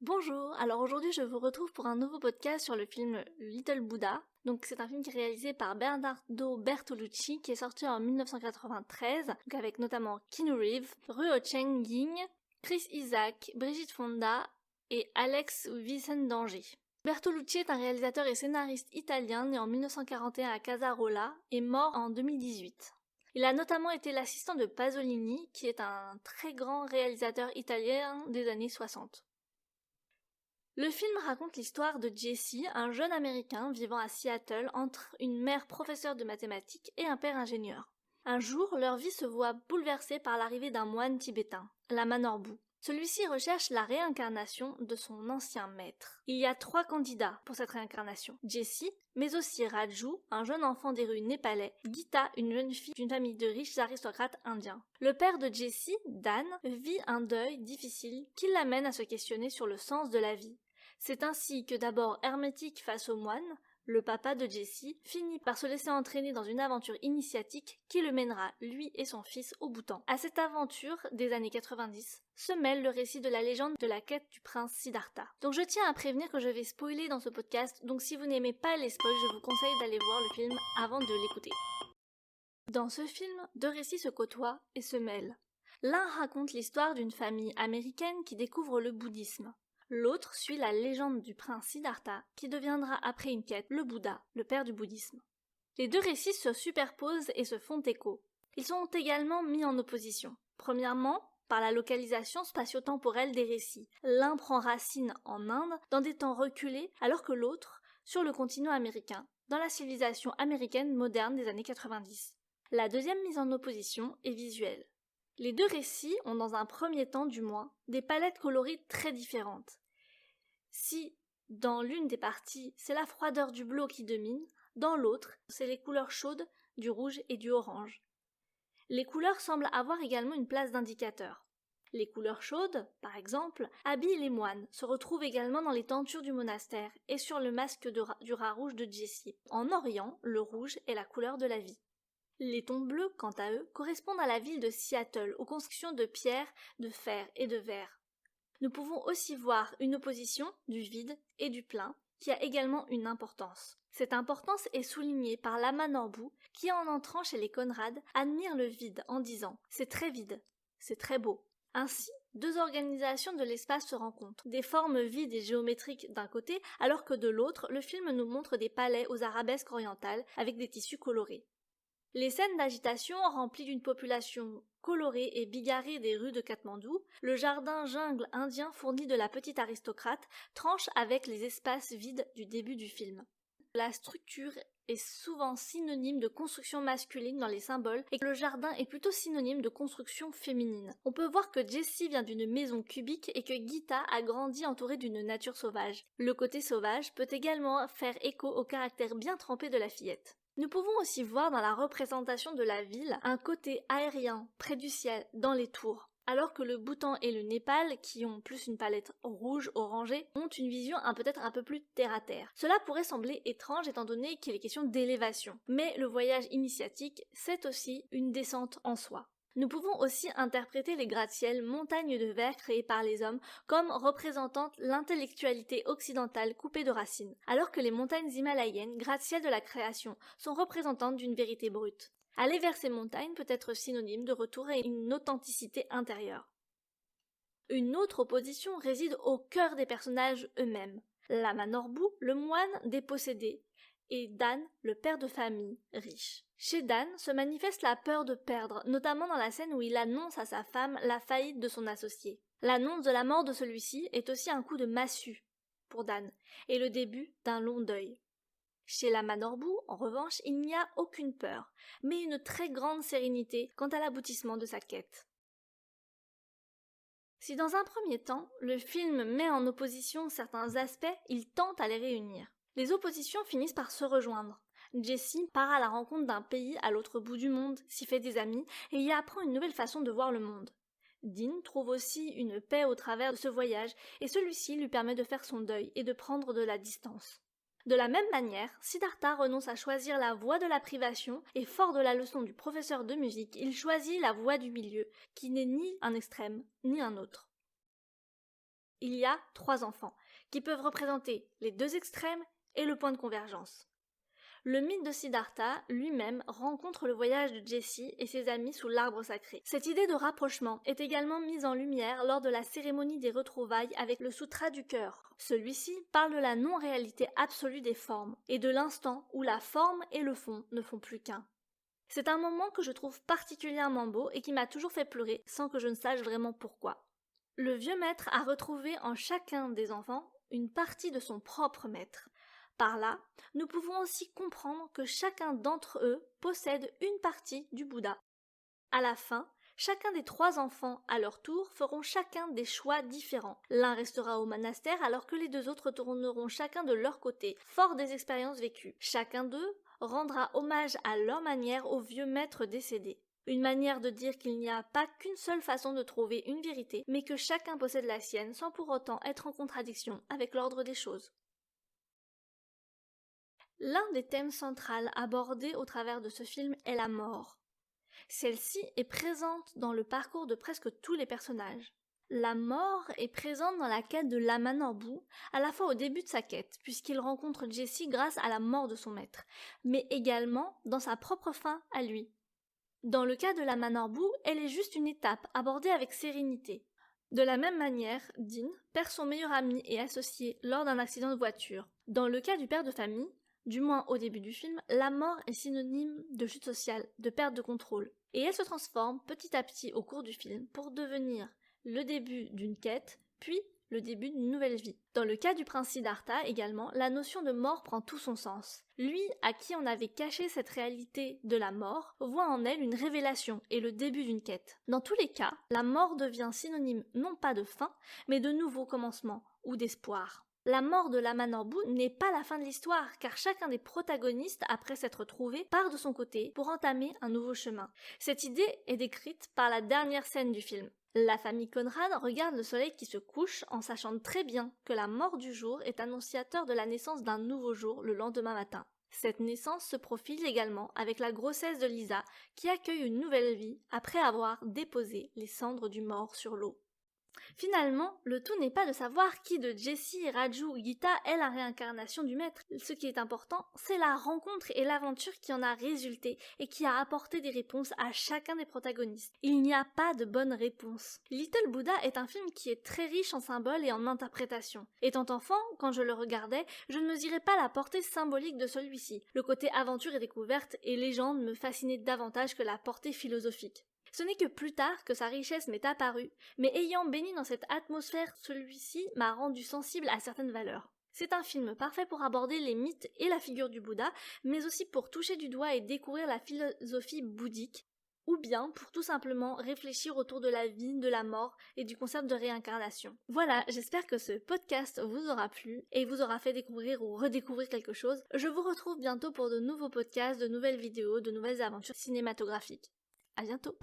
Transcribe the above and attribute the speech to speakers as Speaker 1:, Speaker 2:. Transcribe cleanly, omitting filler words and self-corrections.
Speaker 1: Bonjour, alors aujourd'hui je vous retrouve pour un nouveau podcast sur le film Little Buddha. Donc c'est un film qui est réalisé par Bernardo Bertolucci qui est sorti en 1993, donc avec notamment Keanu Reeves, Ruo Cheng-ying, Chris Isaak, Brigitte Fonda et Alex Vicente-Danger. Bertolucci est un réalisateur et scénariste italien né en 1941 à Casarola et mort en 2018. Il a notamment été l'assistant de Pasolini, qui est un très grand réalisateur italien des années 60. Le film raconte l'histoire de Jesse, un jeune américain vivant à Seattle entre une mère professeure de mathématiques et un père ingénieur. Un jour, leur vie se voit bouleversée par l'arrivée d'un moine tibétain, la Manorbu. Celui-ci recherche la réincarnation de son ancien maître. Il y a 3 candidats pour cette réincarnation. Jesse, mais aussi Raju, un jeune enfant des rues népalais, Gita, une jeune fille d'une famille de riches aristocrates indiens. Le père de Jesse, Dan, vit un deuil difficile qui l'amène à se questionner sur le sens de la vie. C'est ainsi que d'abord hermétique face au moine, le papa de Jesse finit par se laisser entraîner dans une aventure initiatique qui le mènera, lui et son fils, au Bhoutan. À cette aventure des années 90 se mêle le récit de la légende de la quête du prince Siddhartha. Donc je tiens à prévenir que je vais spoiler dans ce podcast, donc si vous n'aimez pas les spoils, je vous conseille d'aller voir le film avant de l'écouter. Dans ce film, 2 récits se côtoient et se mêlent. L'un raconte l'histoire d'une famille américaine qui découvre le bouddhisme. L'autre suit la légende du prince Siddhartha, qui deviendra après une quête le Bouddha, le père du bouddhisme. Les 2 récits se superposent et se font écho. Ils sont également mis en opposition. Premièrement, par la localisation spatio-temporelle des récits. L'un prend racine en Inde, dans des temps reculés, alors que l'autre, sur le continent américain, dans la civilisation américaine moderne des années 90. La deuxième mise en opposition est visuelle. Les 2 récits ont, dans un premier temps du moins, des palettes colorées très différentes. Si, dans l'une des parties, c'est la froideur du bleu qui domine, dans l'autre, c'est les couleurs chaudes du rouge et du orange. Les couleurs semblent avoir également une place d'indicateur. Les couleurs chaudes, par exemple, habillent les moines, se retrouvent également dans les tentures du monastère et sur le masque du rat rouge de Jesse. En Orient, le rouge est la couleur de la vie. Les tons bleus, quant à eux, correspondent à la ville de Seattle, aux constructions de pierre, de fer et de verre. Nous pouvons aussi voir une opposition du vide et du plein, qui a également une importance. Cette importance est soulignée par Lama Norbu, qui en entrant chez les Conrad, admire le vide en disant « c'est très vide, c'est très beau ». Ainsi, 2 organisations de l'espace se rencontrent, des formes vides et géométriques d'un côté, alors que de l'autre, le film nous montre des palais aux arabesques orientales avec des tissus colorés. Les scènes d'agitation remplies d'une population colorée et bigarrée des rues de Katmandou, le jardin-jungle indien fourni de la petite aristocrate tranche avec les espaces vides du début du film. La structure est souvent synonyme de construction masculine dans les symboles et que le jardin est plutôt synonyme de construction féminine. On peut voir que Jesse vient d'une maison cubique et que Gita a grandi entourée d'une nature sauvage. Le côté sauvage peut également faire écho au caractère bien trempé de la fillette. Nous pouvons aussi voir dans la représentation de la ville un côté aérien, près du ciel, dans les tours, alors que le Bhoutan et le Népal, qui ont plus une palette rouge-orangée, ont une vision peut-être un peu plus terre-à-terre. Cela pourrait sembler étrange étant donné qu'il est question d'élévation, mais le voyage initiatique, c'est aussi une descente en soi. Nous pouvons aussi interpréter les gratte-ciels montagnes de verre créées par les hommes comme représentant l'intellectualité occidentale coupée de racines, alors que les montagnes himalayennes, gratte-ciel de la création, sont représentantes d'une vérité brute. Aller vers ces montagnes peut être synonyme de retour à une authenticité intérieure. Une autre opposition réside au cœur des personnages eux-mêmes. Lama Norbu, le moine dépossédé, et Dan, le père de famille, riche. Chez Dan se manifeste la peur de perdre, notamment dans la scène où il annonce à sa femme la faillite de son associé. L'annonce de la mort de celui-ci est aussi un coup de massue pour Dan, et le début d'un long deuil. Chez Lama Norbu, en revanche, il n'y a aucune peur, mais une très grande sérénité quant à l'aboutissement de sa quête. Si dans un premier temps, le film met en opposition certains aspects, il tente à les réunir. Les oppositions finissent par se rejoindre. Jesse part à la rencontre d'un pays à l'autre bout du monde, s'y fait des amis et y apprend une nouvelle façon de voir le monde. Dean trouve aussi une paix au travers de ce voyage et celui-ci lui permet de faire son deuil et de prendre de la distance. De la même manière, Siddhartha renonce à choisir la voie de la privation et fort de la leçon du professeur de musique, il choisit la voie du milieu, qui n'est ni un extrême ni un autre. Il y a 3 enfants, qui peuvent représenter les 2 extrêmes et le point de convergence. Le mythe de Siddhartha lui-même rencontre le voyage de Jessie et ses amis sous l'arbre sacré. Cette idée de rapprochement est également mise en lumière lors de la cérémonie des retrouvailles avec le Sutra du cœur. Celui-ci parle de la non-réalité absolue des formes et de l'instant où la forme et le fond ne font plus qu'un. C'est un moment que je trouve particulièrement beau et qui m'a toujours fait pleurer sans que je ne sache vraiment pourquoi. Le vieux maître a retrouvé en chacun des enfants une partie de son propre maître. Par là, nous pouvons aussi comprendre que chacun d'entre eux possède une partie du Bouddha. À la fin, chacun des 3 enfants, à leur tour, feront chacun des choix différents. L'un restera au monastère alors que les 2 autres tourneront chacun de leur côté, forts des expériences vécues. Chacun d'eux rendra hommage à leur manière au vieux maître décédé. Une manière de dire qu'il n'y a pas qu'une seule façon de trouver une vérité, mais que chacun possède la sienne sans pour autant être en contradiction avec l'ordre des choses. L'un des thèmes centraux abordés au travers de ce film est la mort. Celle-ci est présente dans le parcours de presque tous les personnages. La mort est présente dans la quête de Lamanor-bu, à la fois au début de sa quête, puisqu'il rencontre Jessie grâce à la mort de son maître, mais également dans sa propre fin à lui. Dans le cas de Lamanor-bu, elle est juste une étape abordée avec sérénité. De la même manière, Dean perd son meilleur ami et associé lors d'un accident de voiture. Dans le cas du père de famille, du moins au début du film, la mort est synonyme de chute sociale, de perte de contrôle. Et elle se transforme petit à petit au cours du film pour devenir le début d'une quête, puis le début d'une nouvelle vie. Dans le cas du prince Siddhartha également, la notion de mort prend tout son sens. Lui, à qui on avait caché cette réalité de la mort, voit en elle une révélation et le début d'une quête. Dans tous les cas, la mort devient synonyme non pas de fin, mais de nouveau commencement ou d'espoir. La mort de Lamanor-bu n'est pas la fin de l'histoire, car chacun des protagonistes, après s'être trouvé, part de son côté pour entamer un nouveau chemin. Cette idée est décrite par la dernière scène du film. La famille Conrad regarde le soleil qui se couche en sachant très bien que la mort du jour est annonciateur de la naissance d'un nouveau jour le lendemain matin. Cette naissance se profile également avec la grossesse de Lisa qui accueille une nouvelle vie après avoir déposé les cendres du mort sur l'eau. Finalement, le tout n'est pas de savoir qui de Jessie, Raju ou Gita est la réincarnation du maître. Ce qui est important, c'est la rencontre et l'aventure qui en a résulté et qui a apporté des réponses à chacun des protagonistes. Il n'y a pas de bonne réponse. Little Buddha est un film qui est très riche en symboles et en interprétations. Étant enfant, quand je le regardais, je ne mesurais pas la portée symbolique de celui-ci. Le côté aventure et découverte et légende me fascinait davantage que la portée philosophique. Ce n'est que plus tard que sa richesse m'est apparue, mais ayant baigné dans cette atmosphère, celui-ci m'a rendu sensible à certaines valeurs. C'est un film parfait pour aborder les mythes et la figure du Bouddha, mais aussi pour toucher du doigt et découvrir la philosophie bouddhique, ou bien pour tout simplement réfléchir autour de la vie, de la mort et du concept de réincarnation. Voilà, j'espère que ce podcast vous aura plu et vous aura fait découvrir ou redécouvrir quelque chose. Je vous retrouve bientôt pour de nouveaux podcasts, de nouvelles vidéos, de nouvelles aventures cinématographiques. À bientôt.